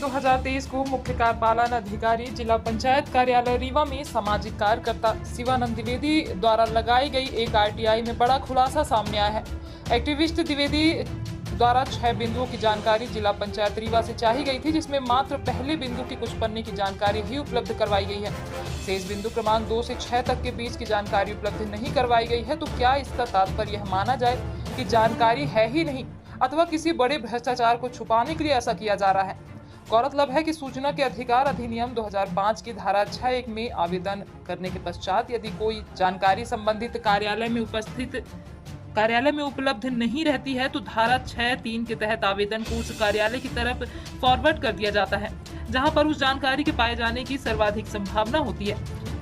2023 को मुख्य कार्यपालन अधिकारी जिला पंचायत कार्यालय रीवा में सामाजिक कार्यकर्ता शिवानंद द्विवेदी द्वारा लगाई गई एक आरटीआई में बड़ा खुलासा सामने आया है। एक्टिविस्ट द्विवेदी द्वारा 6 बिंदुओं की जानकारी जिला पंचायत रीवा से चाही गई थी, जिसमें मात्र पहले बिंदु की कुछ पन्ने की जानकारी ही उपलब्ध करवाई गई है। शेष बिंदु क्रमांक 2 से 6 तक के बीच की जानकारी उपलब्ध नहीं करवाई गई है। तो क्या इसका तात्पर्य यह माना जाए कि जानकारी है ही नहीं अथवा किसी बड़े भ्रष्टाचार को छुपाने के लिए ऐसा किया जा रहा है? गौरतलब है कि सूचना के अधिकार अधिनियम 2005 की धारा 6(1) में आवेदन करने के पश्चात यदि कोई जानकारी संबंधित कार्यालय में उपलब्ध नहीं रहती है तो धारा 6(3) के तहत आवेदन को उस कार्यालय की तरफ फॉरवर्ड कर दिया जाता है जहां पर उस जानकारी के पाए जाने की सर्वाधिक संभावना होती है।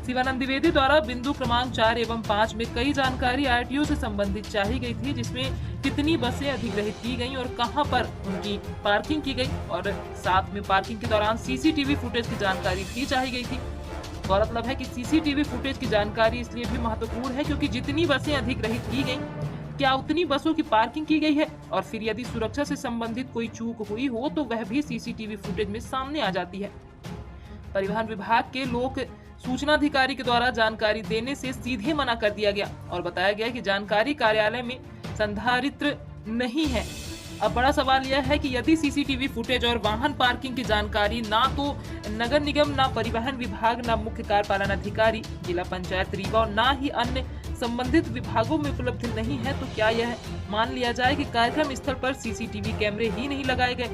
शिवानंद द्विवेदी द्वारा बिंदु क्रमांक 4 एवं 5 में कई जानकारी आरटीओ से संबंधित चाही गई थी, जिसमें कितनी बसें अधिग्रहित की गईं और कहां पर उनकी पार्किंग की गई, और साथ में पार्किंग के दौरान सीसीटीवी फुटेज की जानकारी भी चाही गई थी। गौरतलब है कि सीसीटीवी फुटेज की जानकारी इसलिए भी महत्वपूर्ण है क्योंकि जितनी बसें अधिग्रहित की गई, क्या उतनी बसों की पार्किंग की गई है, और फिर यदि सुरक्षा से संबंधित कोई चूक हुई हो तो वह भी सीसीटीवी फुटेज में सामने आ जाती है। परिवहन विभाग के लोक सूचना अधिकारी के द्वारा जानकारी देने से सीधे मना कर दिया गया और बताया गया कि जानकारी कार्यालय में संधारित्र नहीं है। अब बड़ा सवाल यह है कि यदि सीसीटीवी फुटेज और वाहन पार्किंग की जानकारी ना तो नगर निगम, ना परिवहन विभाग, ना मुख्य कार्यपालन अधिकारी जिला पंचायत रीवा और ना ही अन्य संबंधित विभागों में उपलब्ध नहीं है, तो क्या यह मान लिया जाए कि कार्यक्रम स्थल पर सीसीटीवी कैमरे ही नहीं लगाए गए?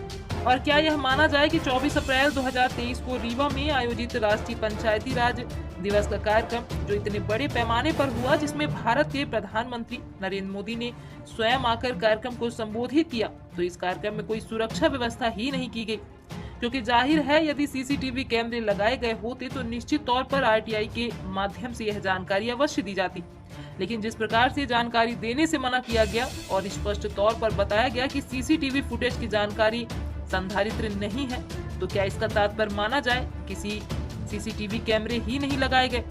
और क्या यह माना जाए कि 24 अप्रैल 2023 को रीवा में आयोजित राष्ट्रीय पंचायती राज दिवस का कार्यक्रम जो इतने बड़े पैमाने पर हुआ, जिसमें भारत के प्रधानमंत्री नरेंद्र मोदी ने स्वयं आकर कार्यक्रम को संबोधित किया, तो इस कार्यक्रम में कोई सुरक्षा व्यवस्था ही नहीं की गई? क्योंकि जाहिर है यदि सीसीटीवी कैमरे लगाए गए होते तो निश्चित तौर पर आरटीआई के माध्यम से यह जानकारी अवश्य दी जाती। लेकिन जिस प्रकार से जानकारी देने से मना किया गया और स्पष्ट तौर पर बताया गया कि सीसीटीवी फुटेज की जानकारी संधारित्र नहीं है, तो क्या इसका तात्पर्य माना जाए किसी सीसीटीवी कैमरे ही नहीं लगाए गए?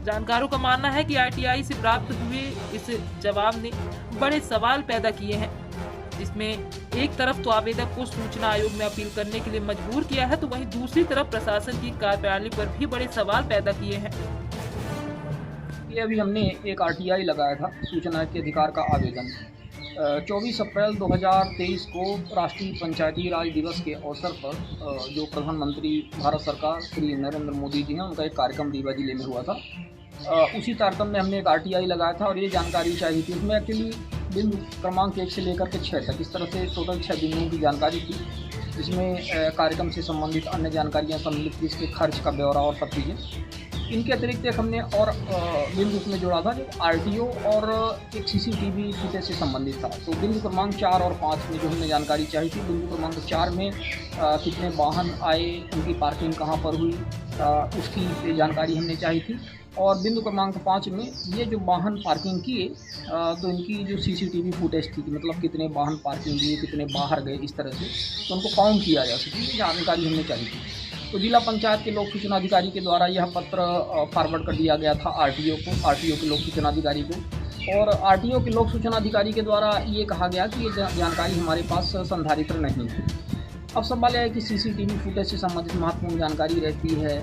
जानकारों का मानना है कि आरटीआई से प्राप्त हुए इस जवाब ने बड़े सवाल पैदा किए हैं, जिसमें एक तरफ तो आवेदक को सूचना आयोग में अपील करने के लिए मजबूर किया है, तो वहीं दूसरी तरफ प्रशासन की कार्यप्रणाली पर भी बड़े सवाल पैदा किए हैं। ये अभी हमने एक आरटीआई लगाया था सूचना के अधिकार का आवेदन 24 अप्रैल 2023 को राष्ट्रीय पंचायती राज दिवस के अवसर पर जो प्रधानमंत्री भारत सरकार श्री नरेंद्र मोदी जी हैं, उनका एक कार्यक्रम रीवा जिले में हुआ था। उसी कार्यक्रम में हमने एक आरटीआई लगाया था और ये जानकारी चाहिए थी। उसमें एक्चुअली बिंदु क्रमांक 1 से लेकर के 6 तक इस तरह से टोटल 6 बिंदुओं की जानकारी थी, जिसमें कार्यक्रम से संबंधित अन्य जानकारियाँ सम्मिलित थी, इसके खर्च का ब्यौरा और सब चीज़ें। इनके अतिरिक्त एक हमने और बिंदु उसमें जोड़ा था जो आरटीओ और एक सीसीटीवी फुटेज से संबंधित था। तो बिंदु क्रमांक 4 और 5 में जो हमने जानकारी चाहिए थी, बिंदु क्रमांक 4 में कितने वाहन आए, उनकी पार्किंग कहाँ पर हुई, उसकी जानकारी हमने चाहिए थी। और बिंदु क्रमांक 5 में ये जो वाहन पार्किंग किए तो इनकी जो सीसीटीवी फुटेज थी, मतलब कितने वाहन पार्किंग किए, कितने बाहर गए, इस तरह से तो उनको काउंट किया जा सके, ये जानकारी हमने चाहिए थी। तो जिला पंचायत के लोक सूचना अधिकारी के द्वारा यह पत्र फॉरवर्ड कर दिया गया था आरटीओ के लोक सूचना अधिकारी को, और आरटीओ के लोक सूचना अधिकारी के द्वारा ये कहा गया कि ये जानकारी हमारे पास संधारित्र नहीं है। अब सवाल यह है कि सीसीटीवी फुटेज से संबंधित महत्वपूर्ण जानकारी रहती है,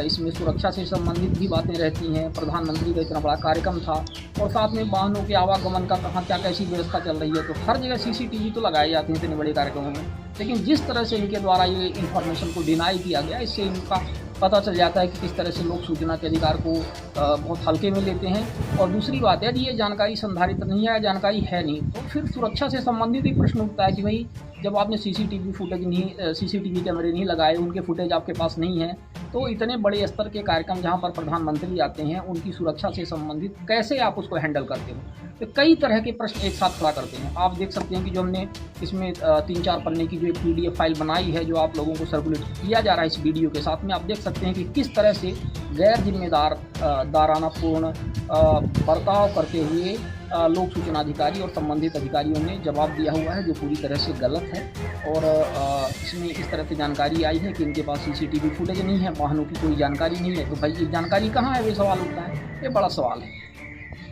इसमें सुरक्षा से संबंधित भी बातें रहती हैं, प्रधानमंत्री का इतना बड़ा कार्यक्रम था, और साथ में वाहनों के आवागमन का कहाँ क्या कैसी व्यवस्था चल रही है, तो हर जगह सीसीटीवी तो लगाए जाते हैं इतने बड़े कार्यक्रमों में। लेकिन जिस तरह से इनके द्वारा ये इन्फॉर्मेशन को डिनाई किया गया, इससे इनका पता चल जाता है कि किस तरह से लोग सूचना के अधिकार को बहुत हल्के में लेते हैं। और दूसरी बात है, ये जानकारी संधारित नहीं है, जानकारी है नहीं, तो फिर सुरक्षा से संबंधित ही प्रश्न उठता है कि भाई जब आपने सीसीटीवी कैमरे नहीं लगाए, उनके फुटेज आपके पास नहीं है, तो इतने बड़े स्तर के कार्यक्रम जहां पर प्रधानमंत्री आते हैं, उनकी सुरक्षा से संबंधित कैसे आप उसको हैंडल करते हो? तो कई तरह के प्रश्न एक साथ खड़ा करते हैं। आप देख सकते हैं कि जो हमने इसमें 3-4 पन्ने की जो एक पीडीएफ फाइल बनाई है, जो आप लोगों को सर्कुलेट किया जा रहा है इस वीडियो के साथ में, आप देख सकते हैं कि किस तरह से गैर जिम्मेदार दारानापूर्ण बर्ताव करते हुए लोक सूचना अधिकारी और संबंधित अधिकारियों ने जवाब दिया हुआ है, जो पूरी तरह से गलत है। और इसमें इस तरह से जानकारी आई है कि इनके पास सीसीटीवी फुटेज नहीं है, वाहनों की कोई जानकारी नहीं है, तो भाई ये जानकारी कहाँ है, ये सवाल उठता है, ये बड़ा सवाल है।